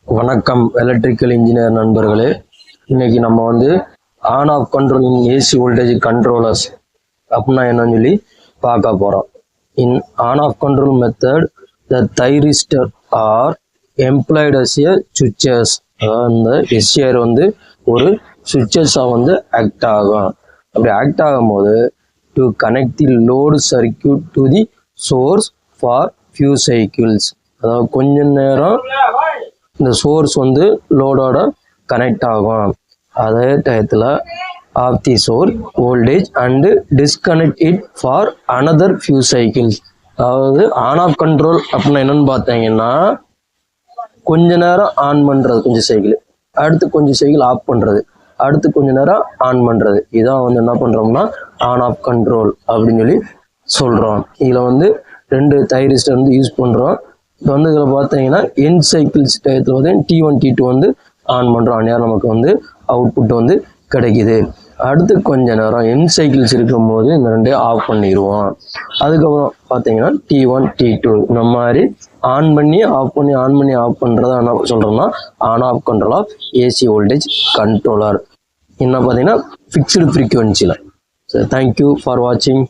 வணக்கம் electrical engineer நண்பர்களே. இன்னைக்கு நம்ம வந்து on off controlling AC voltage controllers அப்படின்னா என்னன்னு சொல்லி பார்க்க போகிறோம். In on off control method the thyristor are employed as a switches. அதாவது இந்த எஸ்சிஆர் வந்து ஒரு சுவிச்சஸாக வந்து ஆக்ட் ஆகும். அப்படி ஆக்ட் ஆகும்போது to connect the load circuit to the source for few cycles. அதாவது கொஞ்ச நேரம் இந்த சோர்ஸ் வந்து லோடோட கனெக்ட் ஆகும். அதே டயத்தில் of the source voltage and disconnect it for another few cycles. அதாவது ஆன் ஆஃப் கண்ட்ரோல் அப்படின்னா என்னன்னு பார்த்தீங்கன்னா கொஞ்ச நேரம் ஆன் பண்ணுறது கொஞ்சம் சைக்கிள், அடுத்து கொஞ்சம் சைக்கிள் ஆஃப் பண்ணுறது, அடுத்து கொஞ்ச நேரம் ஆன் பண்ணுறது. இதான் வந்து என்ன பண்ணுறோம்னா ஆன் ஆஃப் கண்ட்ரோல் அப்படின்னு சொல்லி சொல்கிறோம். இதில் வந்து 2 தைரிஸ்டர் வந்து யூஸ் பண்ணுறோம். இப்போ வந்து இதில் பார்த்தீங்கன்னா என் சைக்கிள்ஸ் டயத்தில் வந்து T1 T2 வந்து ஆன் பண்ணுறோம். அந்நேரம் நமக்கு வந்து அவுட்புட் வந்து கிடைக்குது. அடுத்து கொஞ்ச நேரம் என் சைக்கிள்ஸ் இருக்கும் போது இந்த 2 ஆஃப் பண்ணிடுவோம். அதுக்கப்புறம் பார்த்தீங்கன்னா T1 T2 இந்த மாதிரி ஆன் பண்ணி ஆஃப் பண்ணி ஆன் பண்ணி ஆஃப் பண்ணுறதா என்ன சொல்கிறோம்னா on off control of AC voltage controller. என்ன பார்த்தீங்கன்னா ஃபிக்ஸ்டு ஃப்ரீக்குவென்சியில். ஸோ தேங்க்யூ ஃபார் வாட்சிங்.